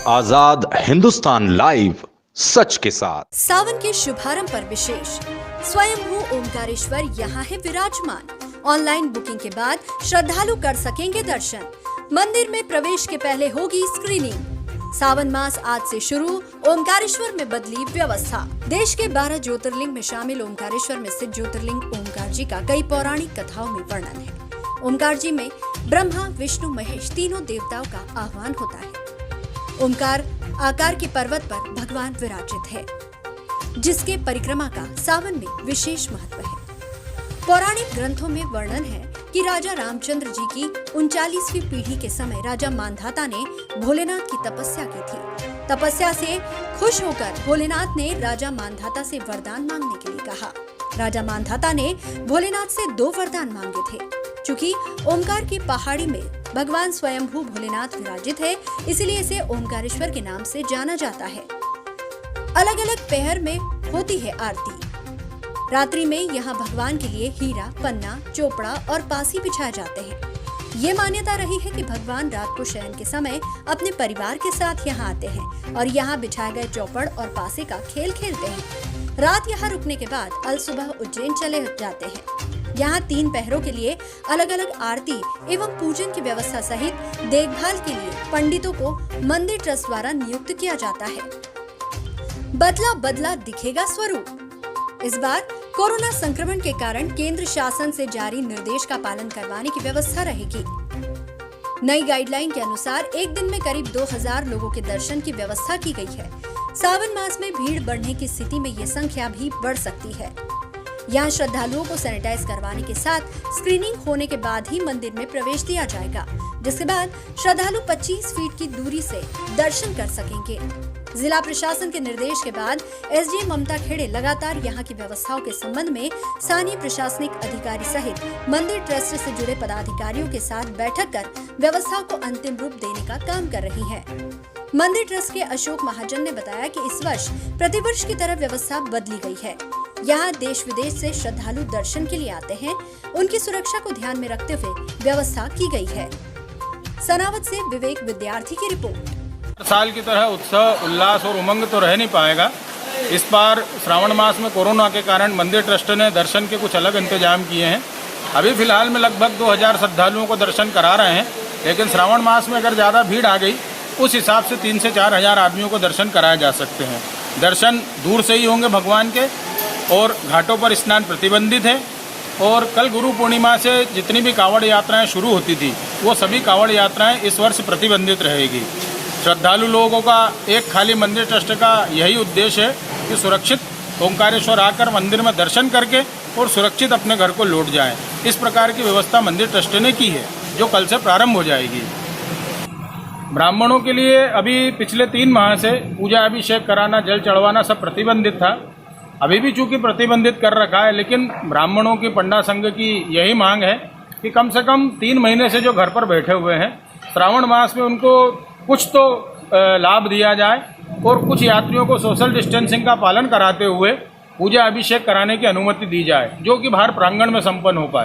आजाद Hindustan live, सच के साथ। सावन के शुभारंभ पर विशेष स्वयंभू ओमकारेश्वर यहाँ है विराजमान। ऑनलाइन बुकिंग के बाद श्रद्धालु कर सकेंगे दर्शन। मंदिर में प्रवेश के पहले होगी स्क्रीनिंग। सावन मास आज से शुरू, ओमकारेश्वर में बदली व्यवस्था। देश के 12 ज्योतिर्लिंग में शामिल ओमकारेश्वर में स्थित ज्योतिर्लिंग ओमकार जी का कई पौराणिक कथाओं में वर्णन है। ओमकार जी में ब्रह्मा, विष्णु, महेश तीनों देवताओं का आह्वान होता है। ओमकार आकार के पर्वत पर भगवान विराजित है, जिसके परिक्रमा का सावन में विशेष महत्व है। पौराणिक ग्रंथों में वर्णन है कि राजा रामचंद्र जी की 39वीं पीढ़ी के समय राजा मांधाता ने भोलेनाथ की तपस्या की थी। तपस्या से खुश होकर भोलेनाथ ने राजा मांधाता से वरदान मांगने के लिए कहा। राजा मांधाता ने भोलेनाथ से 2 वरदान मांगे थे। चूंकि ओमकार की पहाड़ी में भगवान स्वयंभू भोलेनाथ विराजित है, इसलिए इसे ओमकारेश्वर के नाम से जाना जाता है। अलग अलग पहर में होती है आरती। रात्रि में यहाँ भगवान के लिए हीरा, पन्ना, चोपड़ा और पासी बिछाए जाते हैं। ये मान्यता रही है कि भगवान रात को शयन के समय अपने परिवार के साथ यहाँ आते हैं और यहाँ बिछाए गए चौपड़ और पासे का खेल खेलते हैं। रात यहाँ रुकने के बाद अल सुबह उज्जैन चले जाते हैं। यहाँ 3 पहरों के लिए अलग अलग आरती एवं पूजन की व्यवस्था सहित देखभाल के लिए पंडितों को मंदिर ट्रस्ट द्वारा नियुक्त किया जाता है। बदला बदला दिखेगा स्वरूप। इस बार कोरोना संक्रमण के कारण केंद्र शासन से जारी निर्देश का पालन करवाने की व्यवस्था रहेगी। नई गाइडलाइन के अनुसार एक दिन में करीब 2000 लोगों के दर्शन की व्यवस्था की गई है। सावन मास में भीड़ बढ़ने की स्थिति में ये संख्या भी बढ़ सकती है। यहाँ श्रद्धालुओं को सैनिटाइज करवाने के साथ स्क्रीनिंग होने के बाद ही मंदिर में प्रवेश दिया जाएगा, जिसके बाद श्रद्धालु 25 फीट की दूरी से दर्शन कर सकेंगे। जिला प्रशासन के निर्देश के बाद एसडीएम ममता खेड़े लगातार यहाँ की व्यवस्थाओं के संबंध में स्थानीय प्रशासनिक अधिकारी सहित मंदिर ट्रस्ट से जुड़े पदाधिकारियों के साथ बैठक कर व्यवस्थाओं को अंतिम रूप देने का काम कर रही है। मंदिर ट्रस्ट के अशोक महाजन ने बताया कि इस वर्ष प्रतिवर्ष की तरह व्यवस्था बदली गई है। यहाँ देश विदेश से श्रद्धालु दर्शन के लिए आते हैं। उनकी सुरक्षा को ध्यान में रखते हुए व्यवस्था की गई है। सनावत से विवेक विद्यार्थी की रिपोर्ट। साल की तरह उत्साह, उल्लास और उमंग तो रह नहीं पाएगा। इस बार श्रावण मास में कोरोना के कारण मंदिर ट्रस्ट ने दर्शन के कुछ अलग इंतजाम किए हैं। अभी फिलहाल में लगभग 2000 श्रद्धालुओं को दर्शन करा रहे हैं, लेकिन श्रावण मास में अगर ज़्यादा भीड़ आ गई उस हिसाब से 3 से 4 हज़ार आदमियों को दर्शन कराए जा सकते हैं। दर्शन दूर से ही होंगे भगवान के, और घाटों पर स्नान प्रतिबंधित है। और कल गुरु पूर्णिमा से जितनी भी कांवड़ यात्राएं शुरू होती थी, वो सभी कांवड़ यात्राएं इस वर्ष प्रतिबंधित रहेगी। श्रद्धालु लोगों का एक खाली मंदिर ट्रस्ट का यही उद्देश्य है कि सुरक्षित ओमकारेश्वर आकर मंदिर में दर्शन करके और सुरक्षित अपने घर को लौट जाएं। इस प्रकार की व्यवस्था मंदिर ट्रस्ट ने की है, जो कल से प्रारंभ हो जाएगी। ब्राह्मणों के लिए अभी पिछले 3 माह से पूजा अभिषेक कराना, जल चढ़वाना सब प्रतिबंधित था। अभी भी चूंकि प्रतिबंधित कर रखा है, लेकिन ब्राह्मणों की पंडा संघ की यही मांग है कि कम से कम 3 महीने से जो घर पर बैठे हुए हैं, श्रावण मास में उनको कुछ तो लाभ दिया जाए और कुछ यात्रियों को सोशल डिस्टेंसिंग का पालन कराते हुए पूजा अभिषेक कराने की अनुमति दी जाए, जो कि बाहर प्रांगण में संपन्न हो पाए।